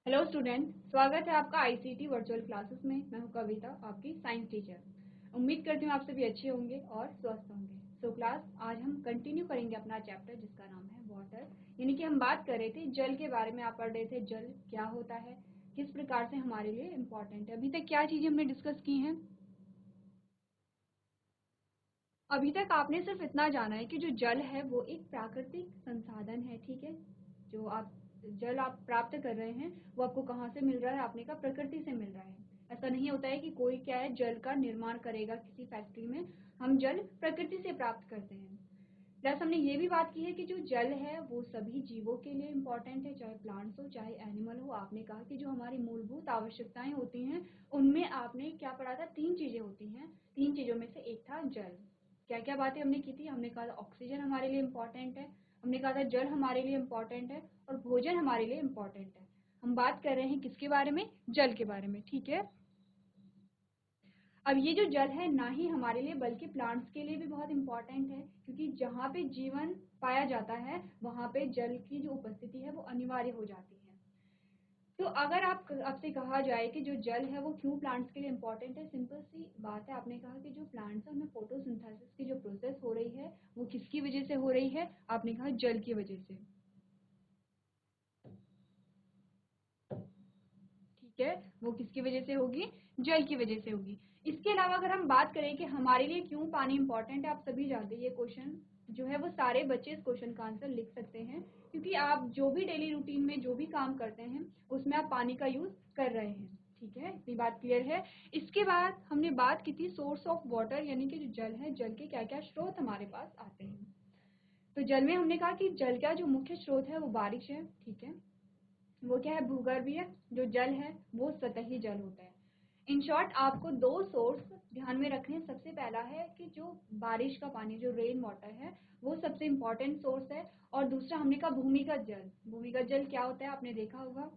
Hello student, स्वागत है आपका आईसीटी वर्चुअल क्लासेस में। मैं हूं कविता, आपकी साइंस टीचर। उम्मीद करती हूं आप सभी अच्छे होंगे और स्वस्थ होंगे। सो क्लास, आज हम कंटिन्यू करेंगे अपना चैप्टर जिसका नाम है वाटर, यानी कि हम बात कर रहे थे जल के बारे में। आप पढ़ रहे थे जल क्या होता है, किस प्रकार से हमारे लिए इम्पोर्टेंट है। अभी तक क्या चीजें हमने डिस्कस की हैं? अभी तक आपने सिर्फ इतना जाना है कि जो जल है वो एक प्राकृतिक संसाधन है, ठीक है। जो आप जल आप प्राप्त कर रहे हैं वो आपको कहाँ से मिल रहा है? आपने कहा प्रकृति से मिल रहा है। ऐसा नहीं होता है कि कोई क्या है जल का निर्माण करेगा किसी फैक्ट्री में। हम जल प्रकृति से प्राप्त करते हैं। प्लस हमने ये भी बात की है कि जो जल है वो सभी जीवों के लिए इम्पोर्टेंट है, चाहे प्लांट्स हो चाहे एनिमल हो। आपने कहा कि जो हमारी मूलभूत आवश्यकताएं होती हैं उनमें आपने क्या पढ़ा था? 3 चीजें होती हैं। 3 चीजों में से एक था जल। क्या क्या बातें हमने की थी? हमने कहा था ऑक्सीजन हमारे लिए इम्पोर्टेंट है, हमने कहा था जल हमारे लिए इम्पोर्टेंट है और भोजन हमारे लिए इम्पोर्टेंट है। हम बात कर रहे हैं किसके बारे में? जल के बारे में, ठीक है। अब ये जो जल है ना ही हमारे लिए बल्कि प्लांट्स के लिए भी बहुत इंपॉर्टेंट है, क्योंकि जहाँ पे जीवन पाया जाता है वहाँ पे जल की जो उपस्थिति है वो अनिवार्य हो जाती है। तो अगर आपसे कहा जाए कि जो जल है वो क्यों प्लांट्स के लिए इम्पोर्टेंट है, सिंपल सी बात है। आपने कहा कि जो प्लांट्स है उनमें फोटोसिंथेसिस की जो प्रोसेस हो रही है वो किसकी वजह से हो रही है? आपने कहा जल की वजह से, ठीक है। वो किसकी वजह से होगी? जल की वजह से होगी। इसके अलावा अगर हम बात करें कि हमारे लिए क्यों पानी इंपॉर्टेंट है, आप सभी जानते हैं ये क्वेश्चन जो है वो सारे बच्चे इस क्वेश्चन का आंसर लिख सकते हैं, क्योंकि आप जो भी डेली रूटीन में जो भी काम करते हैं उसमें आप पानी का यूज कर रहे हैं, ठीक है। इतनी बात क्लियर है। इसके बाद हमने बात की थी सोर्स ऑफ वाटर, यानी कि जो जल है, जल के क्या क्या स्रोत हमारे पास आते हैं। तो जल में हमने कहा कि जल का जो मुख्य स्रोत है वो बारिश है, ठीक है। वो क्या है? भूगर्भीय जो जल है वो सतही जल होता है। इन शॉर्ट आपको 2 सोर्स ध्यान में रखने हैं। सबसे पहला है कि जो बारिश का पानी, जो रेन वाटर है, वो सबसे इम्पोर्टेंट सोर्स है। और दूसरा हमने कहा भूमिगत जल। भूमिगत जल क्या होता है? आपने देखा होगा,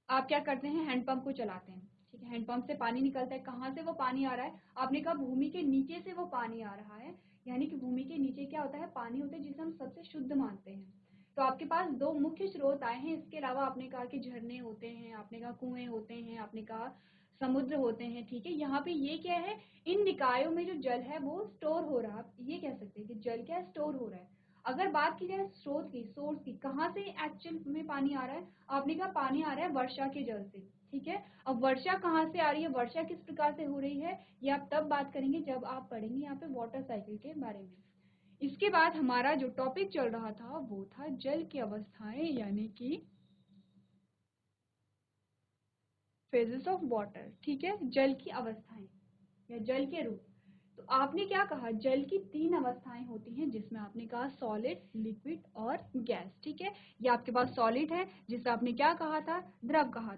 आप क्या करते हैं? हैंडपंप को चलाते हैं, ठीक है। हैंडपंप से पानी निकलता है। कहाँ से वो पानी आ रहा है? आपने कहा भूमि के नीचे से वो पानी आ रहा है, यानी कि भूमि के नीचे क्या होता है? पानी होता है जिसे हम सबसे शुद्ध मानते हैं। तो आपके पास 2 मुख्य स्रोत आए हैं। इसके अलावा आपने कहा कि झरने होते हैं, आपने कहा कुएं होते हैं, आपने कहा समुद्र होते हैं, ठीक है। यहाँ पे ये क्या है? इन निकायों में जो जल है वो स्टोर हो रहा है। आप ये कह सकते हैं कि जल क्या स्टोर हो रहा है। अगर बात की जाए स्रोत की, सोर्स की, कहाँ से एक्चुअल में पानी आ रहा है? आपने कहा पानी आ रहा है वर्षा के जल से, ठीक है। अब वर्षा कहाँ से आ रही है, वर्षा किस प्रकार से हो रही है, ये आप तब बात करेंगे जब आप पढ़ेंगे यहाँ पे वाटर साइकिल के बारे में। इसके बाद हमारा जो टॉपिक चल रहा था वो था जल की अवस्थाएं, यानी कि फेजेस ऑफ वाटर, ठीक है। जल की अवस्थाएं या जल के रूप। तो आपने क्या कहा? जल की 3 अवस्थाएं होती हैं, जिसमें आपने कहा सॉलिड, लिक्विड और गैस, ठीक है। ये आपके पास सॉलिड है जिसे आपने क्या कहा था? द्रव कहा,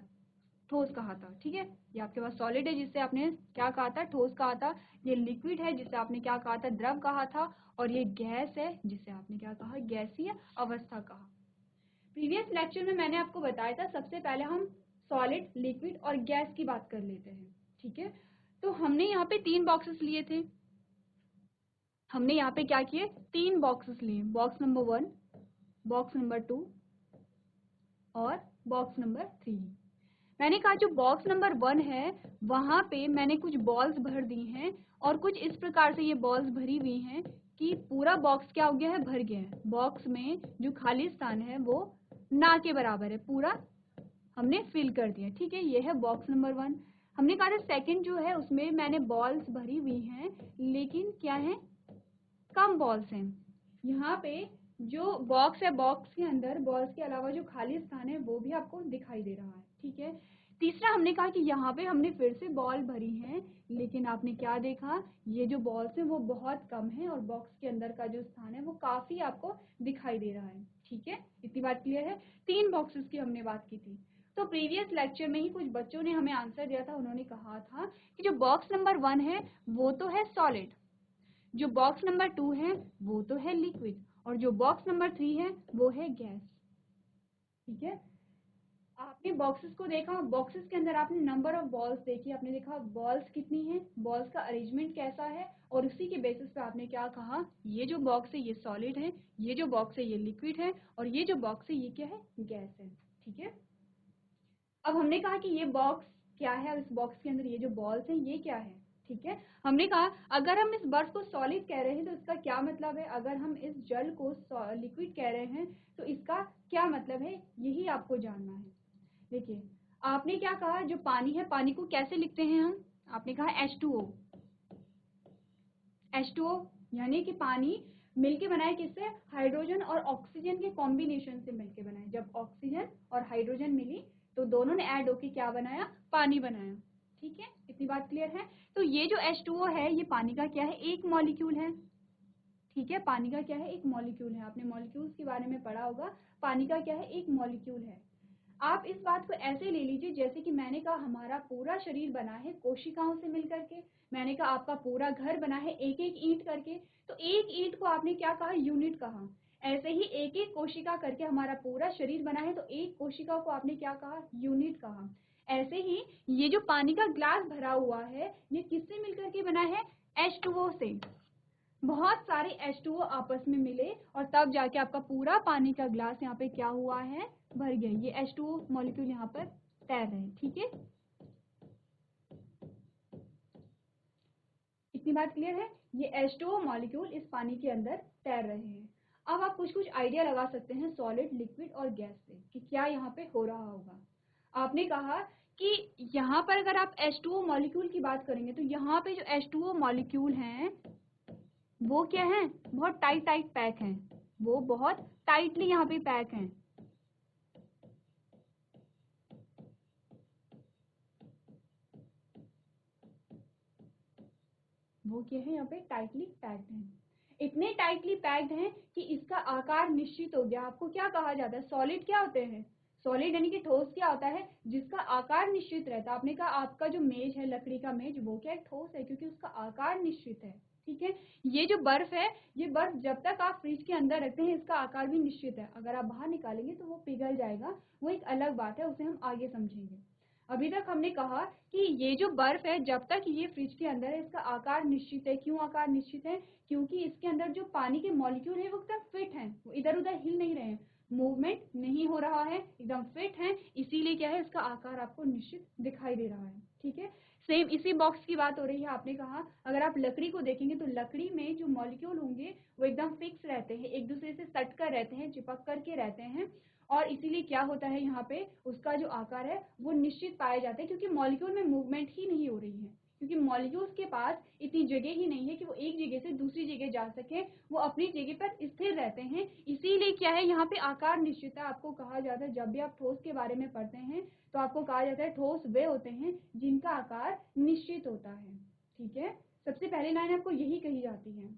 ठोस कहा था, ठीक है। ये आपके पास सॉलिड है जिसे आपने क्या कहा था? ठोस कहा था। ये लिक्विड है जिसे आपने क्या कहा था? द्रव कहा था। और ये गैस है जिसे आपने क्या कहा? गैसीय अवस्था कहा। प्रीवियस लेक्चर में मैंने आपको बताया था, सबसे पहले हम सॉलिड, लिक्विड और गैस की बात कर लेते हैं, ठीक है। तो हमने यहाँ पे 3 बॉक्सेस लिए थे। हमने यहाँ पे क्या किए? 3 बॉक्सेस लिए। बॉक्स नंबर 1, बॉक्स नंबर 2 और बॉक्स नंबर 3। मैंने कहा जो बॉक्स नंबर 1 है वहां पे मैंने कुछ बॉल्स भर दी हैं, और कुछ इस प्रकार से ये बॉल्स भरी हुई हैं कि पूरा बॉक्स क्या हो गया है? भर गया है। बॉक्स में जो खाली स्थान है वो ना के बराबर है, पूरा हमने फिल कर दिया, ठीक है। ये है बॉक्स नंबर 1। हमने कहा था सेकंड जो है उसमें मैंने बॉल्स भरी हुई हैं, लेकिन क्या है? कम बॉल्स हैं। यहाँ पे जो बॉक्स है, बॉक्स के अंदर बॉल्स के अलावा जो खाली स्थान है वो भी आपको दिखाई दे रहा है, ठीक है। तीसरा हमने कहा कि यहाँ पे हमने फिर से बॉल भरी हैं, लेकिन आपने क्या देखा? ये जो बॉल्स हैं वो बहुत कम है और बॉक्स के अंदर का जो स्थान है वो काफी आपको दिखाई दे रहा है, ठीक है। इतनी बात क्लियर है। 3 बॉक्सेस की हमने बात की थी। तो प्रीवियस लेक्चर में ही कुछ बच्चों ने हमें आंसर दिया था। उन्होंने कहा था कि जो बॉक्स नंबर 1 है वो तो है सॉलिड, जो बॉक्स नंबर 2 है वो तो है लिक्विड, और जो बॉक्स नंबर 3 है वो है गैस, ठीक है। आपने बॉक्सेस को देखा, बॉक्सेस के अंदर आपने नंबर ऑफ बॉल्स देखी, आपने देखा बॉल्स कितनी हैं, बॉल्स का अरेंजमेंट कैसा है, और उसी के बेसिस पे आपने क्या कहा? ये जो बॉक्स है ये सॉलिड है, ये जो बॉक्स है ये लिक्विड है, और ये जो बॉक्स है ये क्या है? गैस है, ठीक है। अब हमने कहा कि ये बॉक्स क्या है, अब इस बॉक्स के अंदर ये जो बॉल्स हैं ये क्या है, ठीक है। हमने कहा अगर हम इस बर्फ को सॉलिड कह रहे हैं तो इसका क्या मतलब है, अगर हम इस जल को लिक्विड कह रहे हैं तो इसका क्या मतलब है, यही आपको जानना है। देखिए आपने क्या कहा, जो पानी है पानी को कैसे लिखते हैं हम, आपने कहा H2O। H2O यानी कि पानी मिलके बनाए किससे, हाइड्रोजन और ऑक्सीजन के कॉम्बिनेशन से मिलके बनाए। जब ऑक्सीजन और हाइड्रोजन मिली तो दोनों ने ऐड होके क्या बनाया, पानी बनाया, ठीक है। इतनी बात क्लियर है। तो ये जो H2O है ये पानी का क्या है, एक मॉलिक्यूल है, ठीक है। पानी का क्या है, एक मॉलिक्यूल है। आपने मॉलिक्यूल्स के बारे में पढ़ा होगा, पानी का क्या है, एक मॉलिक्यूल है। आप इस बात को ऐसे ले लीजिए जैसे कि मैंने कहा हमारा पूरा शरीर बना है कोशिकाओं से मिलकर के, मैंने कहा आपका पूरा घर बना है एक एक ईंट करके, तो एक ईंट को आपने क्या कहा, यूनिट कहा। ऐसे ही एक एक कोशिका करके हमारा पूरा शरीर बना है, तो एक कोशिका को आपने क्या कहा, यूनिट कहा। ऐसे ही ये जो पानी का ग्लास भरा हुआ है ये किससे मिलकर के बना है, H2O से। बहुत सारे H2O आपस में मिले और तब जाके आपका पूरा पानी का ग्लास यहाँ पे क्या हुआ है, भर गया। ये H2O मॉलिक्यूल यहाँ पर तैर रहे हैं, ठीक है। इतनी बात क्लियर है। ये H2O मॉलिक्यूल इस पानी के अंदर तैर रहे हैं। अब आप कुछ कुछ आइडिया लगा सकते हैं सॉलिड, लिक्विड और गैस से कि क्या यहाँ पे हो रहा होगा। आपने कहा कि यहाँ पर अगर आप H2O मॉलिक्यूल की बात करेंगे तो यहाँ पे जो H2O मॉलिक्यूल हैं वो क्या है, बहुत टाइट टाइट पैक हैं, वो बहुत टाइटली यहाँ पे पैक हैं। वो क्या है, यहाँ पे टाइटली पैक्ड हैं। इतने टाइटली पैक्ड हैं कि इसका आकार निश्चित हो गया। आपको क्या कहा जाता है, सॉलिड क्या होते हैं, सॉलिड यानी कि ठोस क्या होता है, जिसका आकार निश्चित रहता है। आपने कहा आपका जो मेज है, लकड़ी का मेज, वो क्या है, ठोस है क्योंकि उसका आकार निश्चित है, ठीक है। ये जो बर्फ है, ये बर्फ जब तक आप फ्रिज के अंदर रखते हैं इसका आकार भी निश्चित है, अगर आप बाहर निकालेंगे तो वो पिघल जाएगा, वो एक अलग बात है, उसे हम आगे समझेंगे। अभी तक हमने कहा कि ये जो बर्फ है जब तक ये फ्रिज के अंदर है इसका आकार निश्चित है। क्यों आकार निश्चित है, क्योंकि इसके अंदर जो पानी के मॉलिक्यूल है वो एकदम फिट हैं, वो इधर उधर हिल नहीं रहे हैं, मूवमेंट नहीं हो रहा है, एकदम फिट है, इसीलिए क्या है, इसका आकार आपको निश्चित दिखाई दे रहा है, ठीक है। सेम इसी बॉक्स की बात हो रही है। आपने कहा अगर आप लकड़ी को देखेंगे तो लकड़ी में जो मॉलिक्यूल होंगे वो एकदम फिक्स रहते हैं, एक दूसरे से सट कर रहते हैं, चिपक करके रहते हैं, और इसीलिए क्या होता है, यहाँ पे उसका जो आकार है वो निश्चित पाया जाता है, क्योंकि मॉलिक्यूल में मूवमेंट ही नहीं हो रही है, क्योंकि मॉलिक्यूल्स के पास इतनी जगह ही नहीं है कि वो एक जगह से दूसरी जगह जा सके, वो अपनी जगह पर स्थिर रहते हैं, इसीलिए क्या है, यहाँ पे आकार निश्चित है। आपको कहा जाता है, जब भी आप ठोस के बारे में पढ़ते हैं तो आपको कहा जाता है ठोस वे होते हैं जिनका आकार निश्चित होता है, ठीक है। सबसे पहली लाइन आपको यही कही जाती है।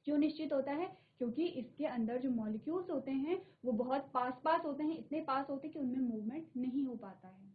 क्यों निश्चित होता है, क्योंकि इसके अंदर जो मॉलिक्यूल्स होते हैं वो बहुत पास पास होते हैं, इतने पास होते हैं कि उनमें मूवमेंट नहीं हो पाता है।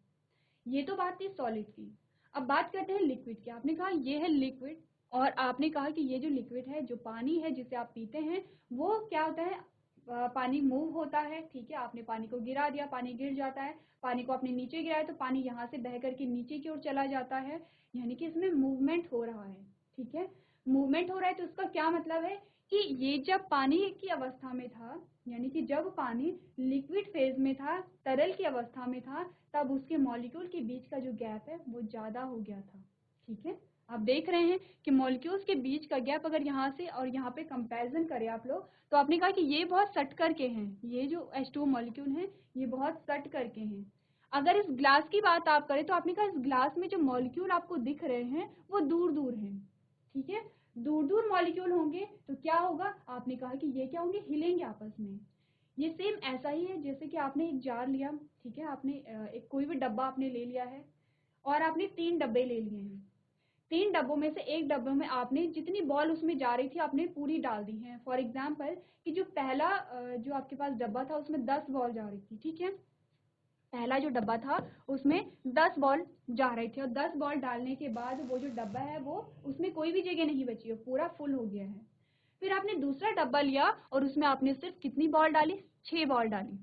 ये तो बात थी सॉलिड की। अब बात करते हैं लिक्विड की। आपने कहा ये है लिक्विड, और आपने कहा कि ये जो लिक्विड है, जो पानी है जिसे आप पीते हैं, वो क्या होता है, पानी मूव होता है, ठीक है। आपने पानी को गिरा दिया, पानी गिर जाता है, पानी को आपने नीचे गिराया तो पानी यहाँ से बह करके नीचे की ओर चला जाता है, यानी कि इसमें मूवमेंट हो रहा है, ठीक है। मूवमेंट हो रहा है तो इसका क्या मतलब है कि ये जब पानी की अवस्था में था, यानी कि जब पानी लिक्विड फेज में था, तरल की अवस्था में था, तब उसके मॉलिक्यूल के बीच का जो गैप है वो ज्यादा हो गया था, ठीक है। आप देख रहे हैं कि मॉलिक्यूल्स के बीच का गैप अगर यहाँ से और यहाँ पे कंपैरिजन करें आप लोग, तो आपने कहा कि ये बहुत सट करके हैं, ये जो H2O मॉलिक्यूल हैं ये बहुत सट करके हैं। अगर इस ग्लास की बात आप करें तो आपने कहा इस ग्लास में जो मॉलिक्यूल आपको दिख रहे हैं वो दूर दूर हैं, ठीक है। दूर दूर मॉलिक्यूल होंगे तो क्या होगा, आपने कहा कि ये क्या होंगे, हिलेंगे आपस में। ये सेम ऐसा ही है जैसे कि आपने एक जार लिया, ठीक है, आपने एक कोई भी डब्बा आपने ले लिया है और आपने 3 डब्बे ले लिए हैं। 3 डब्बों में से एक डब्बे में आपने जितनी बॉल उसमें जा रही थी आपने पूरी डाल दी है। फॉर एग्जाम्पल कि जो पहला जो आपके पास डब्बा था उसमें 10 बॉल जा रही थी, ठीक है। पहला जो डब्बा था उसमें 10 बॉल जा रही थी और 10 बॉल डालने के बाद वो जो डब्बा है वो उसमें कोई भी जगह नहीं बची है, पूरा फुल हो गया है। फिर आपने दूसरा डब्बा लिया और उसमें आपने सिर्फ कितनी बॉल डाली, 6 बॉल डाली।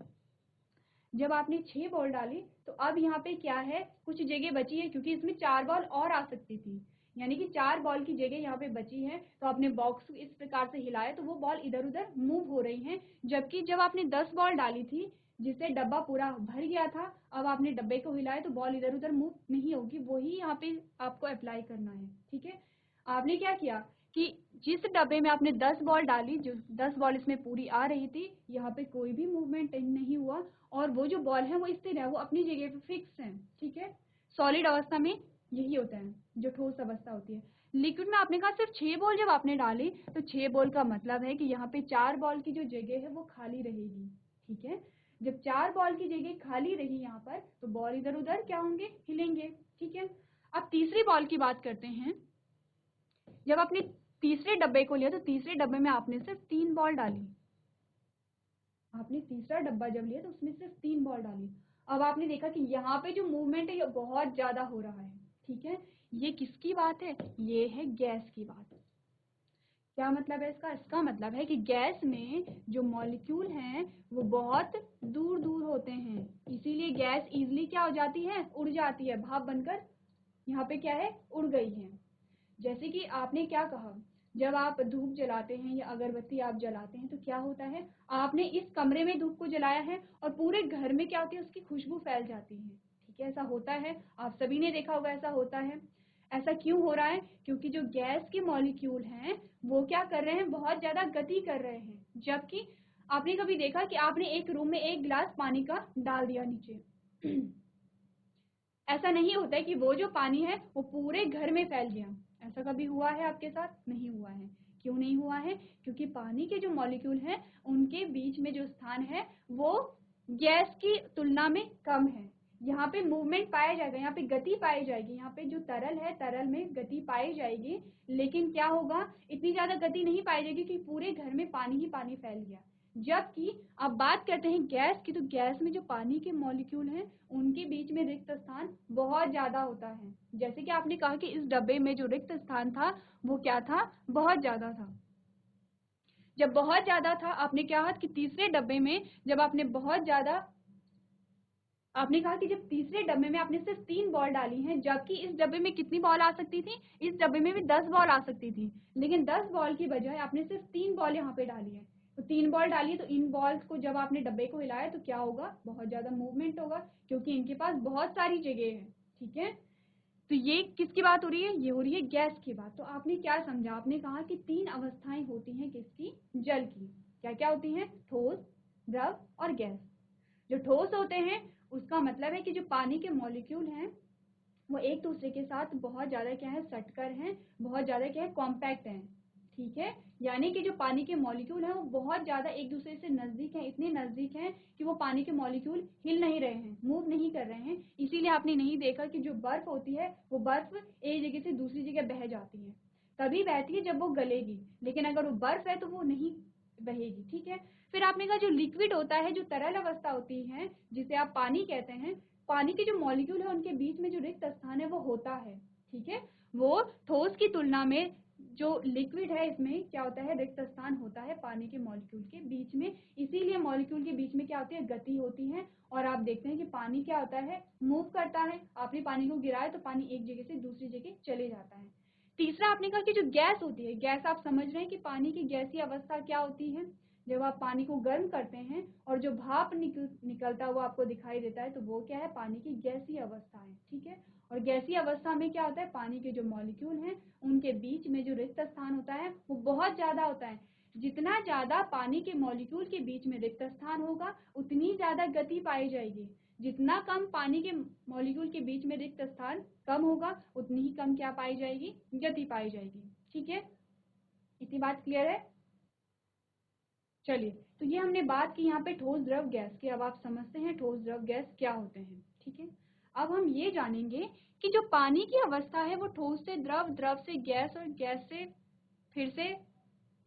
जब आपने 6 बॉल डाली तो अब यहाँ पे क्या है, कुछ जगह बची है, क्योंकि इसमें 4 बॉल और आ सकती थी, यानी कि 4 बॉल की जगह यहाँ पे बची है। तो आपने बॉक्स इस प्रकार से हिलाया तो वो बॉल इधर उधर मूव हो रही हैं, जबकि जब आपने 10 बॉल डाली थी जिससे डब्बा पूरा भर गया था, अब आपने डब्बे को हिलाया तो बॉल इधर उधर मूव नहीं होगी, वही यहाँ पे आपको अप्लाई करना है। ठीक है, आपने क्या किया कि जिस डब्बे में आपने 10 बॉल डाली, जो 10 बॉल इसमें पूरी आ रही थी, यहाँ पे कोई भी मूवमेंट नहीं हुआ और वो जो बॉल है वो स्थिर है, वो अपनी जगह पे फिक्स है। ठीक है, सॉलिड अवस्था में यही होता है, जो ठोस अवस्था होती है। लिक्विड में आपने कहा सिर्फ 6 बॉल जब आपने डाली, तो 6 बॉल का मतलब है कि यहाँ पे 4 बॉल की जो जगह है वो खाली रहेगी। ठीक है, जब 4 बॉल की जगह खाली रही यहाँ पर, तो बॉल इधर उधर क्या होंगे, हिलेंगे। ठीक है, अब तीसरी बॉल की बात करते हैं। जब आपने तीसरे डब्बे को लिया तो तीसरे डब्बे में आपने सिर्फ 3 बॉल डाली। आपने तीसरा डब्बा जब लिया तो उसमें सिर्फ 3 बॉल डाली। अब आपने देखा कि यहाँ पे जो मूवमेंट है ये बहुत ज्यादा हो रहा है। ठीक है, ये किसकी बात है, ये है गैस की बात। क्या मतलब है इसका, इसका मतलब है कि गैस में जो मॉलिक्यूल हैं वो बहुत दूर दूर होते हैं, इसीलिए गैस इजीली क्या हो जाती है, उड़ जाती है, भाप बनकर यहाँ पे क्या है, उड़ गई है। जैसे कि आपने क्या कहा, जब आप धूप जलाते हैं या अगरबत्ती आप जलाते हैं तो क्या होता है, आपने इस कमरे में धूप को जलाया है और पूरे घर में क्या होती है, उसकी खुशबू फैल जाती है। ठीक है, ऐसा होता है, आप सभी ने देखा होगा ऐसा होता है। ऐसा क्यों हो रहा है, क्योंकि जो गैस के मॉलिक्यूल हैं वो क्या कर रहे हैं, बहुत ज्यादा गति कर रहे हैं। जबकि आपने कभी देखा कि आपने एक रूम में एक गिलास पानी का डाल दिया नीचे, ऐसा नहीं होता है कि वो जो पानी है वो पूरे घर में फैल गया। ऐसा कभी हुआ है आपके साथ, नहीं हुआ है। क्यों नहीं हुआ है, क्योंकि पानी के जो मॉलिक्यूल हैं उनके बीच में जो स्थान है वो गैस की तुलना में कम है। यहाँ पे मूवमेंट पाया जाएगा, यहाँ पे गति पाई जाएगी, यहाँ पे जो तरल है तरल में गति पाई जाएगी, लेकिन क्या होगा, इतनी ज्यादा गति नहीं पाई जाएगी कि पूरे घर में पानी ही पानी फैल गया। जबकि अब बात करते हैं गैस की, तो गैस में जो पानी के मॉलिक्यूल हैं उनके बीच में रिक्त स्थान बहुत ज्यादा होता है। जैसे कि आपने कहा कि इस डब्बे में जो रिक्त स्थान था वो क्या था, बहुत ज्यादा था। जब बहुत ज्यादा था, आपने क्या कहा कि तीसरे डब्बे में जब आपने बहुत ज्यादा, आपने कहा कि जब तीसरे डब्बे में आपने सिर्फ 3 बॉल डाली हैं, जबकि इस डब्बे में कितनी बॉल आ सकती थी, इस डब्बे में भी 10 बॉल आ सकती थी, लेकिन 10 बॉल की बजाय आपने सिर्फ 3 बॉल यहाँ पे डाली है। तो 3 बॉल डाली, तो इन बॉल्स को जब आपने डब्बे को हिलाया तो क्या होगा, बहुत ज्यादा मूवमेंट होगा, क्योंकि इनके पास बहुत सारी जगह है। ठीक है, तो ये किसकी बात हो रही है, ये हो रही है गैस की बात। तो आपने क्या समझा, आपने कहा कि 3 अवस्थाएं होती हैं किसकी, जल की। क्या क्या होती हैं, ठोस, द्रव और गैस। जो ठोस होते हैं उसका मतलब है कि जो पानी के मॉलिक्यूल हैं वो एक दूसरे के साथ बहुत ज्यादा क्या है, सटकर हैं, बहुत ज्यादा क्या है, कॉम्पैक्ट हैं। ठीक है, यानी कि जो पानी के मॉलिक्यूल हैं वो बहुत ज्यादा एक दूसरे से नजदीक हैं, इतने नजदीक हैं कि वो पानी के मॉलिक्यूल हिल नहीं रहे हैं, मूव नहीं कर रहे हैं। इसीलिए आपने नहीं देखा कि जो बर्फ होती है वो बर्फ एक जगह से दूसरी जगह बह जाती है, तभी बहती है जब वो गलेगी, लेकिन अगर वो बर्फ है तो वो नहीं बहेगी। ठीक है, फिर आपने कहा जो लिक्विड होता है, जो तरल अवस्था होती है जिसे आप पानी कहते हैं, पानी के जो मॉलिक्यूल है उनके बीच में जो रिक्त स्थान है वो होता है। ठीक है, वो ठोस की तुलना में जो लिक्विड है इसमें क्या होता है, रिक्त स्थान होता है पानी के मॉलिक्यूल के बीच में, इसीलिए मॉलिक्यूल के बीच में क्या होती है, गति होती है। और आप देखते हैं कि पानी क्या होता है, मूव करता है। आपने पानी को गिराया तो पानी एक जगह से दूसरी जगह चले जाता है। तीसरा आपने कहा कि जो गैस होती है, गैस आप समझ रहे हैं कि पानी की गैसीय अवस्था क्या होती है, जब आप पानी को गर्म करते हैं और जो भाप निकलता हुआ आपको दिखाई देता है तो वो क्या है, पानी की गैसीय अवस्था है। ठीक है, और गैसीय अवस्था में क्या होता है, पानी के जो मॉलिक्यूल हैं उनके बीच में जो रिक्त स्थान होता है वो बहुत ज्यादा होता है। जितना ज्यादा पानी के मॉलिक्यूल के बीच में रिक्त स्थान होगा उतनी ज्यादा गति पाई जाएगी, जितना कम पानी के मॉलिक्यूल के बीच में रिक्त स्थान कम होगा उतनी ही कम क्या पाई जाएगी, गति पाई जाएगी। ठीक है, इतनी बात क्लियर है। चलिए, तो ये हमने बात की यहाँ पे ठोस, द्रव, गैस की। अब आप समझते हैं ठोस, द्रव, गैस क्या होते हैं। ठीक है, अब हम ये जानेंगे कि जो पानी की अवस्था है वो ठोस से द्रव, द्रव से गैस और गैस से फिर से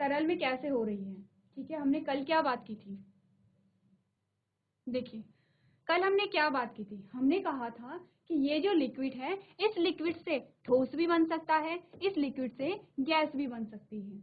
तरल में कैसे हो रही है। ठीक है, हमने कल क्या बात की थी, देखिए कल हमने क्या बात की थी, हमने कहा था कि ये जो लिक्विड है इस लिक्विड से ठोस भी बन सकता है, इस लिक्विड से गैस भी बन सकती है।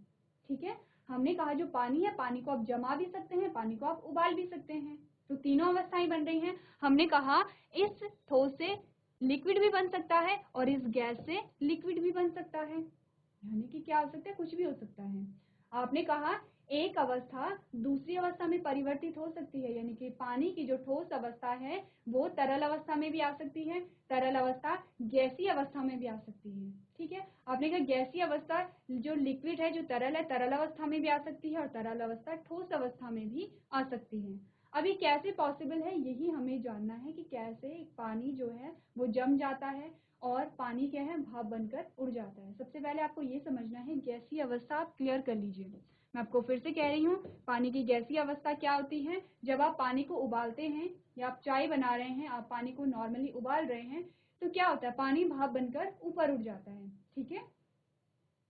ठीक है, हमने कहा जो पानी है, पानी को आप जमा भी सकते हैं, पानी को आप उबाल भी सकते हैं, तो तीनों अवस्थाएं बन रही हैं। हमने कहा इस ठोस से लिक्विड भी बन सकता है और इस गैस से लिक्विड भी बन सकता है, यानी कि क्या हो सकता है, कुछ भी हो सकता है। आपने कहा एक अवस्था दूसरी अवस्था में परिवर्तित हो सकती है, यानी कि पानी की जो ठोस अवस्था है वो तरल अवस्था में भी आ सकती है, तरल अवस्था गैसीय अवस्था में भी आ सकती है। ठीक है, आपने कहा गैसीय अवस्था जो लिक्विड है, जो तरल है, तरल अवस्था में भी आ सकती है और तरल अवस्था ठोस अवस्था में भी आ सकती है। अभी कैसे पॉसिबल है, यही हमें जानना है कि कैसे पानी जो है वो जम जाता है और पानी क्या है, भाप बनकर उड़ जाता है। सबसे पहले आपको ये समझना है, गैसीय अवस्था आप क्लियर कर लीजिए। मैं आपको फिर से कह रही हूँ, पानी की गैसीय अवस्था क्या होती है, जब आप पानी को उबालते हैं या आप चाय बना रहे हैं, आप पानी को नॉर्मली उबाल रहे हैं, तो क्या होता है, पानी भाप बनकर ऊपर उठ जाता है। ठीक है,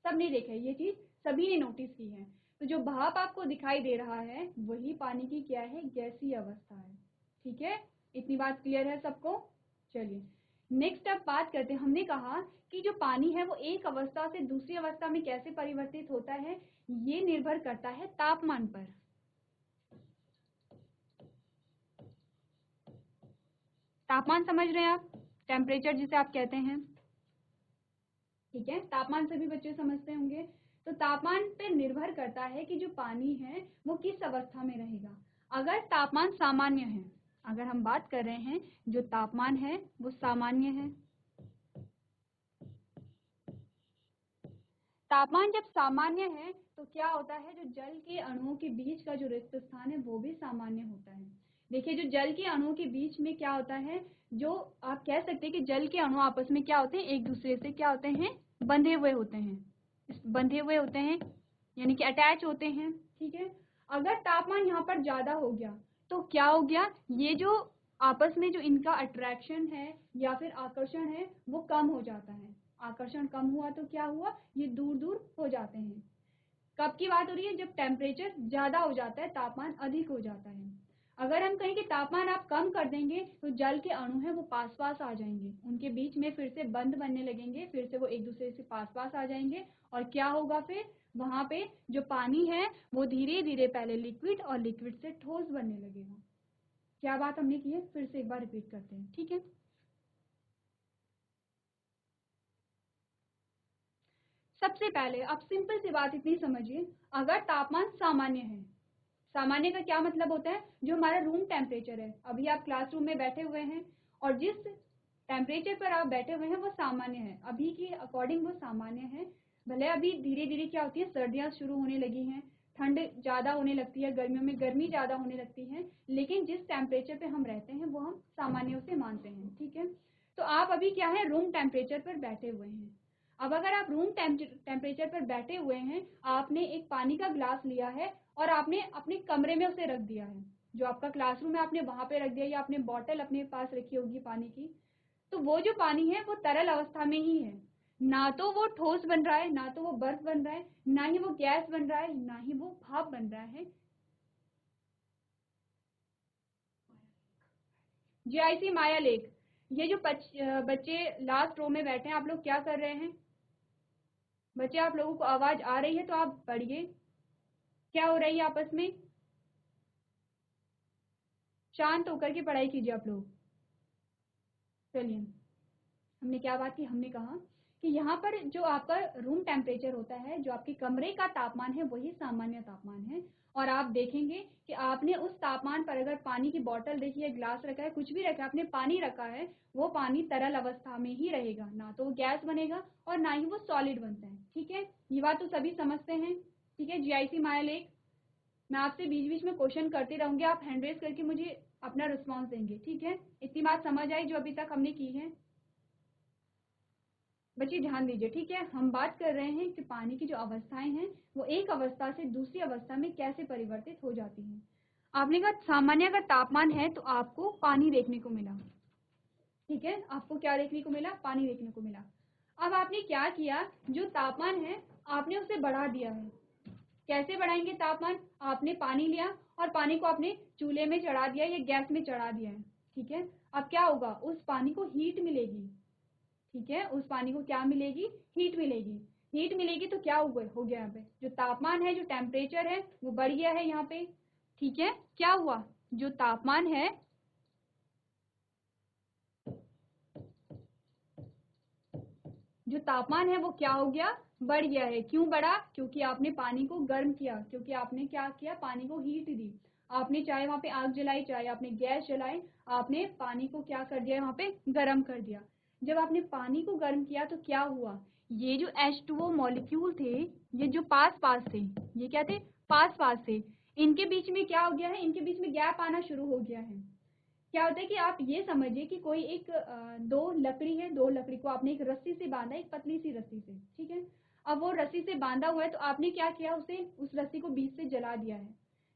सबने देखा है ये चीज, सभी ने नोटिस की है। तो जो भाप आपको दिखाई दे रहा है वही पानी की क्या है, गैसीय अवस्था है। ठीक है, इतनी बात क्लियर है सबको। चलिए नेक्स्ट अब बात करते हैं। हमने कहा कि जो पानी है वो एक अवस्था से दूसरी अवस्था में कैसे परिवर्तित होता है, ये निर्भर करता है तापमान पर। तापमान समझ रहे हैं आप, टेम्परेचर जिसे आप कहते हैं। ठीक है, तापमान सभी बच्चे समझते होंगे। तो तापमान पे निर्भर करता है कि जो पानी है वो किस अवस्था में रहेगा। अगर तापमान सामान्य है, अगर हम बात कर रहे हैं जो तापमान है वो सामान्य है, तापमान जब सामान्य है तो क्या होता है, जो जल के अणुओं के बीच का जो रिक्त स्थान है वो भी सामान्य होता है। देखिए, जो जल के अणुओं के बीच में क्या होता है, जो आप कह सकते हैं कि जल के अणु आपस में क्या होते हैं, एक दूसरे से क्या होते हैं, बंधे हुए होते हैं, बंधे हुए होते हैं, यानी कि अटैच होते हैं। ठीक है, अगर तापमान यहाँ पर ज्यादा हो गया तो क्या हो गया, ये जो आपस में जो इनका अट्रैक्शन है या फिर आकर्षण है वो कम हो जाता है। आकर्षण कम हुआ तो क्या हुआ, ये दूर दूर हो जाते हैं। कब की बात हो रही है, जब टेम्परेचर ज्यादा हो जाता है, तापमान अधिक हो जाता है। अगर हम कहें कि तापमान आप कम कर देंगे तो जल के अणु हैं वो पास पास आ जाएंगे, उनके बीच में फिर से बंध बनने लगेंगे, फिर से वो एक दूसरे से पास पास आ जाएंगे और क्या होगा, फिर वहां पे जो पानी है वो धीरे धीरे पहले लिक्विड और लिक्विड से ठोस बनने लगेगा। क्या बात हमने की है, फिर से एक बार रिपीट करते हैं। ठीक है, सबसे पहले आप सिंपल सी बात इतनी समझिए, अगर तापमान सामान्य है, सामान्य का क्या मतलब होता है, जो हमारा रूम टेम्परेचर है, अभी आप क्लासरूम में बैठे हुए हैं और जिस टेम्परेचर पर आप बैठे हुए हैं वो सामान्य है, अभी की अकॉर्डिंग वो सामान्य है। भले अभी धीरे धीरे क्या होती है, सर्दियां शुरू होने लगी हैं, ठंड ज्यादा होने लगती है, गर्मियों में गर्मी ज्यादा होने लगती है, लेकिन जिस टेम्परेचर पे हम रहते हैं वो हम सामान्य से मानते हैं। ठीक है, तो आप अभी क्या है, रूम टेम्परेचर पर बैठे हुए हैं। अब अगर आप रूम टेम्परेचर पर बैठे हुए हैं, आपने एक पानी का ग्लास लिया है और आपने अपने कमरे में उसे रख दिया है, जो आपका क्लासरूम है आपने वहां पे रख दिया, या आपने बॉटल अपने पास रखी होगी पानी की, तो वो जो पानी है वो तरल अवस्था में ही है। ना तो वो ठोस बन रहा है, ना तो वो बर्फ बन रहा है, ना ही वो गैस बन रहा है, ना ही वो भाप बन रहा है। जीआईसी माया लेक, ये जो बच्चे लास्ट रो में बैठे हैं, आप लोग क्या कर रहे हैं बच्चे, आप लोगों को आवाज आ रही है तो आप पढ़िए, क्या हो रही है आपस में, शांत होकर के पढ़ाई कीजिए आप लोग। चलिए, हमने क्या बात की, हमने कहा कि यहाँ पर जो आपका रूम टेम्परेचर होता है, जो आपके कमरे का तापमान है वही सामान्य तापमान है। और आप देखेंगे कि आपने उस तापमान पर अगर पानी की बोतल देखी है, ग्लास रखा है, कुछ भी रखा है, आपने पानी रखा है, वो पानी तरल अवस्था में ही रहेगा, ना तो वो गैस बनेगा और ना ही वो सॉलिड बनता है। ठीक है, ये बात तो सभी समझते हैं। ठीक है, जीआईसी माया लेक, मैं आपसे बीच बीच में क्वेश्चन करती रहूंगी, आप हैंड रेज करके मुझे अपना रिस्पॉन्स देंगे। ठीक है, इतनी बात समझ आई जो अभी तक हमने की है। बच्चे ध्यान दीजिए। ठीक है, हम बात कर रहे हैं कि पानी की जो अवस्थाएं हैं वो एक अवस्था से दूसरी अवस्था में कैसे परिवर्तित हो जाती हैं। आपने कहा सामान्य अगर तापमान है तो आपको पानी देखने को मिला। ठीक है, आपको क्या देखने को मिला, पानी देखने को मिला। अब आपने क्या किया, जो तापमान है आपने उसे बढ़ा दिया है। कैसे बढ़ाएंगे तापमान, आपने पानी लिया और पानी को आपने चूल्हे में चढ़ा दिया या गैस में चढ़ा दिया है। ठीक है, अब क्या होगा, उस पानी को हीट मिलेगी। ठीक है, उस पानी को क्या मिलेगी, हीट मिलेगी। हीट मिलेगी तो क्या हो गया, यहाँ पे जो तापमान है, जो टेम्परेचर है वो बढ़ गया है यहाँ पे। ठीक है, क्या हुआ, जो तापमान है, जो तापमान है वो क्या हो गया, बढ़ गया है। क्यों बढ़ा, क्योंकि आपने पानी को गर्म किया, क्योंकि आपने क्या किया, पानी को हीट दी। आपने चाहे वहां पे आग जलाई, चाहे आपने गैस जलाई, आपने पानी को क्या कर दिया, वहां पे गर्म कर दिया। जब आपने पानी को गर्म किया तो क्या हुआ, ये जो H2O मॉलिक्यूल थे, ये जो पास पास थे, ये क्या थे, पास पास थे, इनके बीच में क्या हो गया है, इनके बीच में गैप आना शुरू हो गया है। क्या होता है कि आप ये समझिए कि कोई एक दो लकड़ी है, दो लकड़ी को आपने एक रस्सी से बांधा, एक पतली सी रस्सी से, ठीक है। अब वो रस्सी से बांधा हुआ है तो आपने क्या किया, उसे उस रस्सी को बीच से जला दिया है।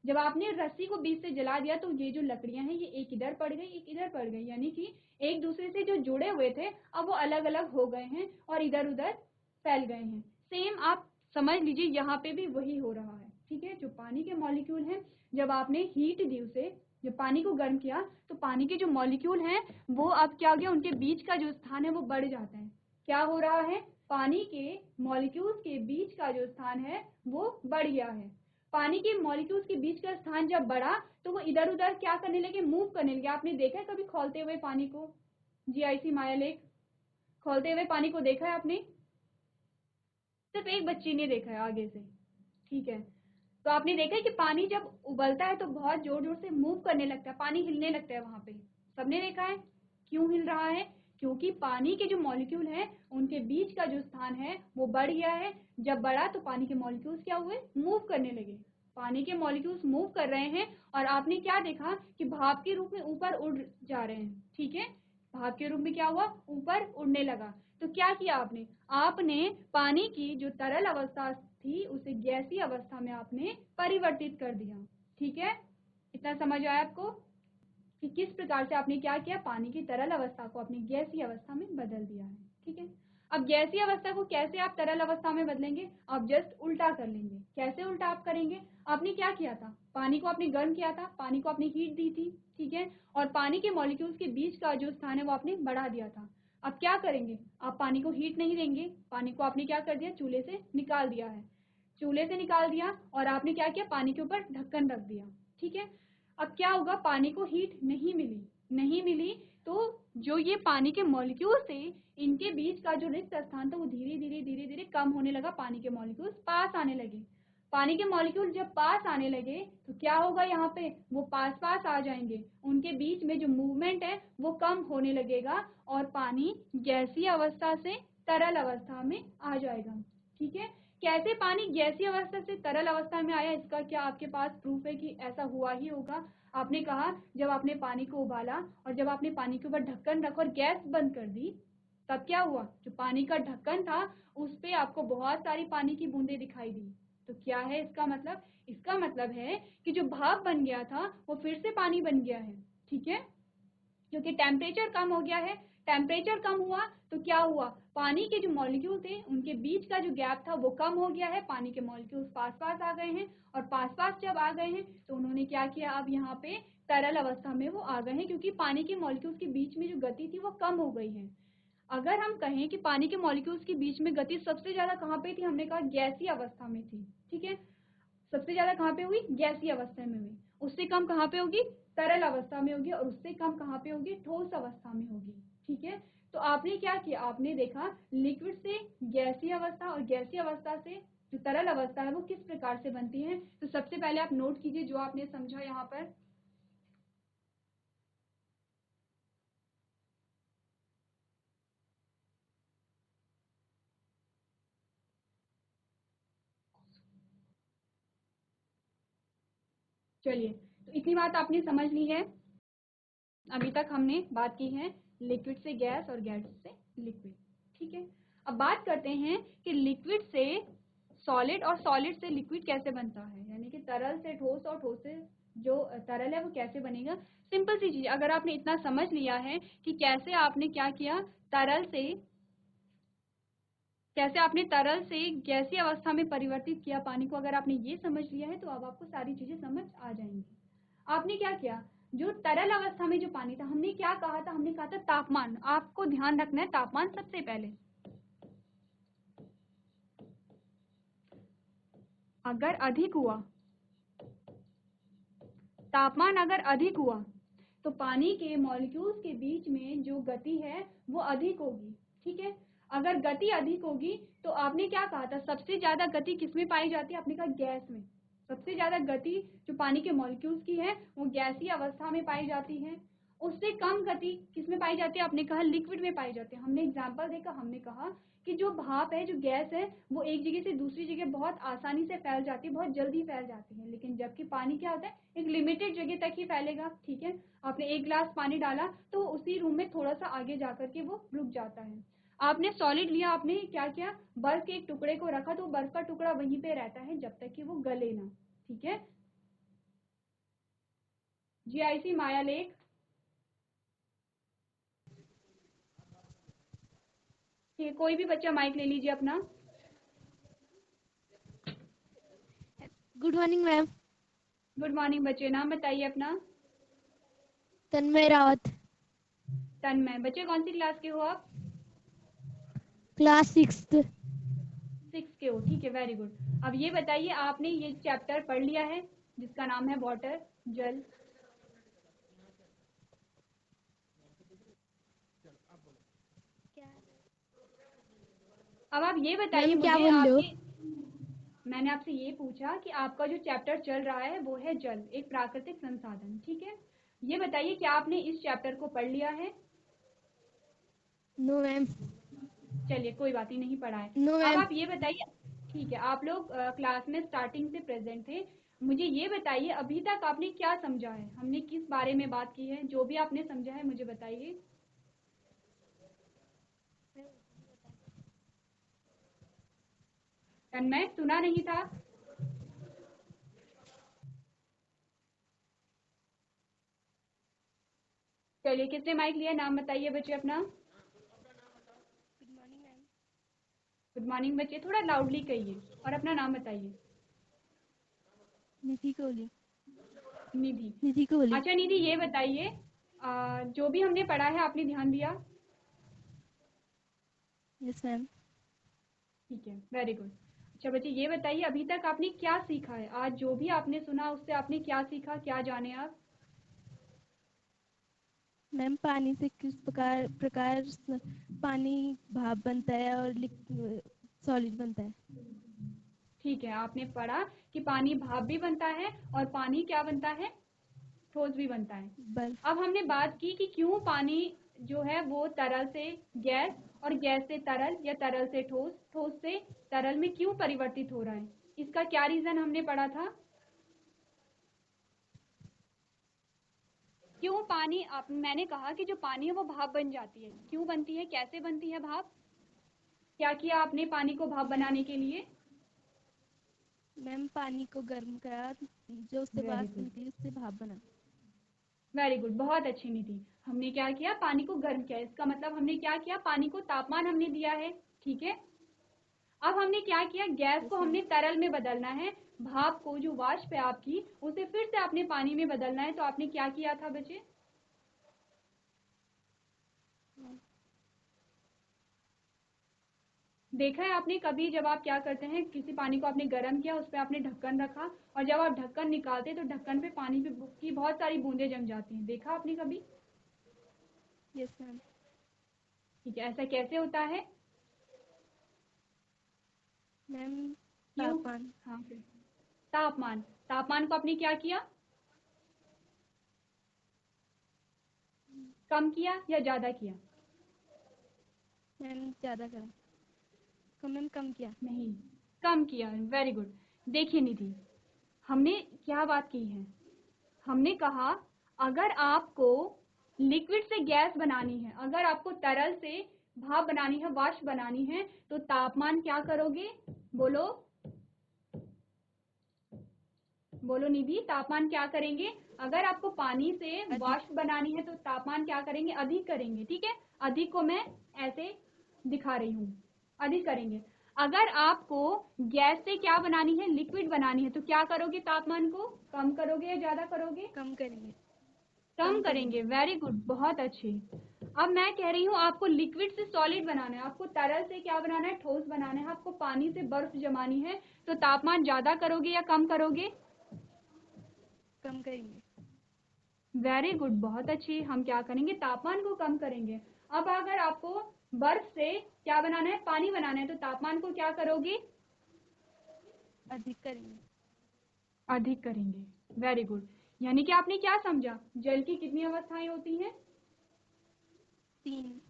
जब आपने रस्सी को बीच से जला दिया तो ये जो लकड़ियां हैं ये एक इधर पड़ गई, एक इधर पड़ गई, यानी कि एक दूसरे से जो जुड़े हुए थे अब वो अलग अलग हो गए हैं और इधर उधर फैल गए हैं। सेम आप समझ लीजिए यहाँ पे भी वही हो रहा है, ठीक है। जो पानी के मॉलिक्यूल हैं, जब आपने हीट दी उसे, जब पानी को गर्म किया तो पानी के जो मॉलिक्यूल हैं वो अब क्या हो गया, उनके बीच का जो स्थान है वो बढ़ जाता है। क्या हो रहा है, पानी के मॉलिक्यूल्स के बीच का जो स्थान है वो बढ़ गया है। पानी के मॉलिक्यूल्स के बीच का स्थान जब बढ़ा तो वो इधर उधर क्या करने लगे, मूव करने लगे। आपने देखा है कभी खौलते हुए पानी को, GIC माया लेक खौलते हुए पानी को देखा है आपने, सिर्फ एक बच्ची ने देखा है आगे से, ठीक है। तो आपने देखा है कि पानी जब उबलता है तो बहुत जोर जोर से मूव करने लगता है, पानी हिलने लगता है वहां पे, सबने देखा है। क्यों हिल रहा है, क्योंकि पानी के जो मॉलिक्यूल हैं उनके बीच का जो स्थान है वो बढ़ गया है। जब बढ़ा तो पानी के मॉलिक्यूल्स क्या हुए, मूव करने लगे। पानी के मॉलिक्यूल्स मूव कर रहे हैं और आपने क्या देखा कि भाप के रूप में ऊपर उड़ जा रहे हैं, ठीक है। भाप के रूप में क्या हुआ, ऊपर उड़ने लगा। तो क्या किया आपने, आपने पानी की जो तरल अवस्था थी उसे गैसीय अवस्था में आपने परिवर्तित कर दिया, ठीक है। इतना समझ आया आपको कि किस प्रकार से आपने क्या किया, पानी की तरल अवस्था को अपनी गैसीय अवस्था में बदल दिया है, ठीक है। अब गैसीय अवस्था को कैसे आप तरल अवस्था में बदलेंगे, आप जस्ट उल्टा कर लेंगे। कैसे उल्टा आप करेंगे, आपने क्या किया था, पानी को आपने गर्म किया था, पानी को आपने हीट दी थी, ठीक है, और पानी के मॉलिक्यूल्स के बीच का जो स्थान है वो आपने बढ़ा दिया था। अब क्या करेंगे, आप पानी को हीट नहीं देंगे, पानी को आपने क्या कर दिया, चूल्हे से निकाल दिया है, चूल्हे से निकाल दिया और आपने क्या किया, पानी के ऊपर ढक्कन रख दिया, ठीक है। अब क्या होगा, पानी को हीट नहीं मिली, नहीं मिली तो जो ये पानी के मॉलिक्यूल थे इनके बीच का जो रिक्त स्थान था वो धीरे धीरे धीरे धीरे कम होने लगा, पानी के मॉलिक्यूल्स पास आने लगे। पानी के मॉलिक्यूल जब पास आने लगे तो क्या होगा, यहाँ पे वो पास पास आ जाएंगे, उनके बीच में जो मूवमेंट है वो कम होने लगेगा और पानी गैसीय अवस्था से तरल अवस्था में आ जाएगा, ठीक है। कैसे पानी गैसीय अवस्था से तरल अवस्था में आया, इसका क्या आपके पास प्रूफ है कि ऐसा हुआ ही होगा। आपने कहा जब आपने पानी को उबाला और जब आपने पानी के ऊपर ढक्कन रखा और गैस बंद कर दी तब क्या हुआ, जो पानी का ढक्कन था उस पे आपको बहुत सारी पानी की बूंदें दिखाई दी। तो क्या है इसका मतलब, इसका मतलब है कि जो भाप बन गया था वो फिर से पानी बन गया है, ठीक है, क्योंकि टेम्परेचर कम हो गया है। टेम्परेचर कम हुआ तो क्या हुआ, पानी के जो मॉलिक्यूल थे उनके बीच का जो गैप था वो कम हो गया है, पानी के मॉलिक्यूल्स पास पास आ गए हैं और पास पास जब आ गए हैं तो उन्होंने क्या किया, अब यहाँ पे तरल अवस्था में वो आ गए हैं, क्योंकि पानी के मॉलिक्यूल्स के बीच में जो गति थी वो कम हो गई है। अगर हम कहें कि पानी के मॉलिक्यूल्स के बीच में गति सबसे ज्यादा कहाँ पे थी, हमने कहा गैसीय अवस्था में थी, ठीक है। सबसे ज्यादा कहाँ पे हुई, गैसीय अवस्था में हुई। उससे कम कहाँ पे होगी, तरल अवस्था में होगी, और उससे कम कहाँ पे होगी, ठोस अवस्था में होगी, ठीक है। तो आपने क्या किया, आपने देखा लिक्विड से गैसीय अवस्था और गैसीय अवस्था से जो तरल अवस्था है वो किस प्रकार से बनती है। तो सबसे पहले आप नोट कीजिए जो आपने समझा यहाँ पर। चलिए, तो इतनी बात आपने समझ ली है। अभी तक हमने बात की है लिक्विड से गैस और गैस से लिक्विड, ठीक है। अब बात करते हैं कि लिक्विड से सॉलिड और सॉलिड से लिक्विड कैसे बनता है, यानी कि तरल से ठोस और ठोस से जो तरल है वो कैसे बनेगा। सिंपल सी चीज, अगर आपने इतना समझ लिया है कि कैसे आपने क्या किया, तरल से कैसे आपने तरल से गैसीय अवस्था में परिवर्तित किया पानी को, अगर आपने ये समझ लिया है तो अब आपको सारी चीजें समझ आ जाएंगी। आपने क्या किया, जो तरल अवस्था में जो पानी था, हमने क्या कहा था, हमने कहा था तापमान, आपको ध्यान रखना है तापमान सबसे पहले। अगर अधिक हुआ, तापमान अगर अधिक हुआ तो पानी के मॉलिक्यूल्स के बीच में जो गति है वो अधिक होगी, ठीक है। अगर गति अधिक होगी तो आपने क्या कहा था, सबसे ज्यादा गति किसमें पाई जाती है, आपने कहा गैस में। सबसे ज्यादा गति जो पानी के मॉलिक्यूल्स की है वो गैसीय अवस्था में पाई जाती है। उससे कम गति किसमें पाई जाती है, आपने कहा लिक्विड में पाई जाती है। हमने एग्जाम्पल देखा, हमने कहा कि जो भाप है, जो गैस है, वो एक जगह से दूसरी जगह बहुत आसानी से फैल जाती है, बहुत जल्दी फैल जाती है। लेकिन जबकि पानी क्या होता है, एक लिमिटेड जगह तक ही फैलेगा। ठीक है, आपने एक गिलास पानी डाला तो उसी रूम में थोड़ा सा आगे जाकर के वो रुक जाता है। आपने सॉलिड लिया, आपने क्या किया, बर्फ के एक टुकड़े को रखा तो बर्फ का टुकड़ा वहीं पे रहता है जब तक कि वो गले ना। ठीक है, जीआईसी माया लेक। ठीक है, कोई भी बच्चा माइक ले लीजिए अपना। Good morning ma'am. Good morning बच्चे, नाम बताइए अपना। तन्मय रावत। तन्मय। बच्चे कौन सी क्लास के हो आप? Class 6th। 6 के हो, ठीक है, वेरी गुड। अब ये बताइए, आपने ये चैप्टर पढ़ लिया है जिसका नाम है वाटर, जल। अब आप ये बताइए मैम क्या मुझे, बोल रहे हो? आपके, मैंने आपसे ये पूछा कि आपका जो चैप्टर चल रहा है वो है जल, एक प्राकृतिक संसाधन। ठीक है, ये बताइए क्या आपने इस चैप्टर को पढ़ लिया है? No ma'am. चलिए कोई बात ही नहीं पढ़ा है। नो अब मैम। आप ये बताइए, ठीक है, आप लोग क्लास में स्टार्टिंग से प्रेजेंट थे, मुझे ये बताइए अभी तक आपने क्या समझा है, हमने किस बारे में बात की है, जो भी आपने समझा है मुझे बताइए। तन्मय, सुना नहीं था? चलिए, किसने माइक लिया, नाम बताइए बच्चे अपना। Good morning ma'am. Good morning बच्चे, थोड़ा लाउडली कहिए और अपना नाम बताइए। निधि कोहली। निधि। निधि कोहली। अच्छा निधि, ये बताइए जो भी हमने पढ़ा है आपने ध्यान दिया? Yes ma'am. ठीक है, वेरी गुड। अच्छा बच्चे, ये बताइए अभी तक आपने क्या सीखा है, आज जो भी आपने सुना उससे आपने क्या सीखा, क्या जाने आप? मैम पानी से किस प्रकार प्रकार पानी भाप बनता है और सॉलिड बनता है। ठीक है, आपने पढ़ा कि पानी भाप भी बनता है और पानी क्या बनता है, ठोस भी बनता है। बर्फ। अब हमने बात की कि क्यों पानी जो है वो तरल से गैस और गैस से तरल या तरल से ठोस, ठोस से तरल में क्यों परिवर्तित हो रहा है, इसका क्या रीजन हमने पढ़ा था? क्यों पानी, आप, मैंने कहा कि जो पानी है वो भाप बन जाती है, क्यों बनती है, कैसे बनती है भाप, क्या किया आपने पानी को भाप मैम बनाने के लिए? मैम पानी को गर्म करा, जो उससे वेरी वाष्प गुड, निकली उससे भाप बना। वेरी गुड, बहुत अच्छी निधि। हमने क्या किया, पानी को गर्म किया, इसका मतलब हमने क्या किया, पानी को तापमान हमने दिया है। ठीक है, अब हमने क्या किया, गैस को यस मैम। हमने तरल में बदलना है, भाप को जो वाष्प है आपकी उसे फिर से आपने पानी में बदलना है, तो आपने क्या किया था बच्चे? देखा है आपने कभी, जब आप क्या करते हैं, किसी पानी को आपने गर्म किया, उस पर आपने ढक्कन रखा और जब आप ढक्कन निकालते तो ढक्कन पे पानी की बहुत सारी बूंदें जम जाती हैं, देखा आपने कभी? Yes ma'am. ठीक है, ऐसा कैसे होता है? मैम क्यों? तापमान। हाँ फिर, तापमान, तापमान को आपने क्या किया, कम किया या ज्यादा किया? मैम ज्यादा करा। मैम कम किया। नहीं, कम किया, वेरी गुड। देखिए निधि, हमने क्या बात की है, हमने कहा अगर आपको लिक्विड से गैस बनानी है, अगर आपको तरल से भाप बनानी है, वाष्प बनानी है, तो तापमान क्या करोगे, बोलो, बोलो निधि, तापमान क्या करेंगे? अगर आपको पानी से अधिक। वाष्प बनानी है तो तापमान क्या करेंगे, अधिक करेंगे। ठीक है, अधिक को मैं ऐसे दिखा रही हूँ, अधिक करेंगे। अगर आपको गैस से क्या बनानी है, लिक्विड बनानी है, तो क्या करोगे, तापमान को कम करोगे या ज्यादा करोगे? कम करेंगे। कम कम करेंगे। करेंगे, वेरी गुड, बहुत अच्छे। अब मैं कह रही हूँ आपको लिक्विड से सॉलिड बनाना है, आपको तरल से क्या बनाना है, ठोस बनाना है, आपको पानी से बर्फ जमानी है, तो तापमान ज्यादा करोगे या कम करोगे? कम करेंगे। वेरी गुड, बहुत अच्छी। हम क्या करेंगे, तापमान को कम करेंगे। अब अगर आपको बर्फ से क्या बनाना है, पानी बनाना है, तो तापमान को क्या करोगे, अधिक करेंगे। अधिक करेंगे। Very good. यानी कि आपने क्या समझा, जल की कितनी अवस्थाएं होती हैं, 3।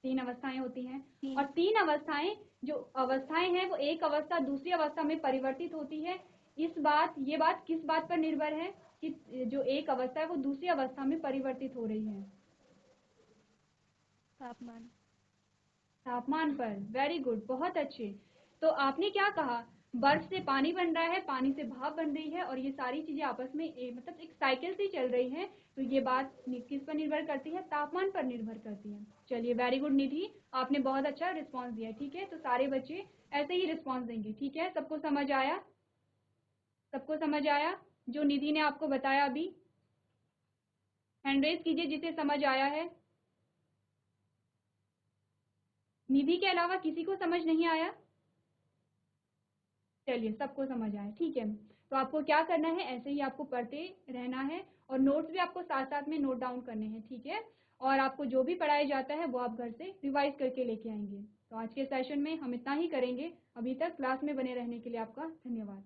3 अवस्थाएं होती हैं। 3। और 3 अवस्थाएं, जो अवस्थाएं हैं वो एक अवस्था दूसरी अवस्था में परिवर्तित होती है। ये बात किस बात पर निर्भर है कि जो एक अवस्था है वो दूसरी अवस्था में परिवर्तित हो रही है, तापमान। तापमान पर। वेरी गुड, बहुत अच्छे। तो आपने क्या कहा, बर्फ से पानी बन रहा है, पानी से भाप बन रही है, और ये सारी चीजें आपस में मतलब एक साइकिल से चल रही है। तो ये बात किस पर निर्भर करती है, तापमान पर निर्भर करती है। चलिए, वेरी गुड निधि, आपने बहुत अच्छा रिस्पॉन्स दिया। ठीक है, तो सारे बच्चे ऐसे ही रिस्पॉन्स देंगे। ठीक है, सबको समझ आया, सबको समझ आया जो निधि ने आपको बताया अभी? हैंड रेज कीजिए जिसे समझ आया है। निधि के अलावा किसी को समझ नहीं आया? चलिए, सबको समझ आया। ठीक है, तो आपको क्या करना है, ऐसे ही आपको पढ़ते रहना है, और नोट्स भी आपको साथ साथ में नोट डाउन करने हैं। ठीक है, और आपको जो भी पढ़ाया जाता है वो आप घर से रिवाइज करके लेके आएंगे। तो आज के सेशन में हम इतना ही करेंगे। अभी तक क्लास में बने रहने के लिए आपका धन्यवाद।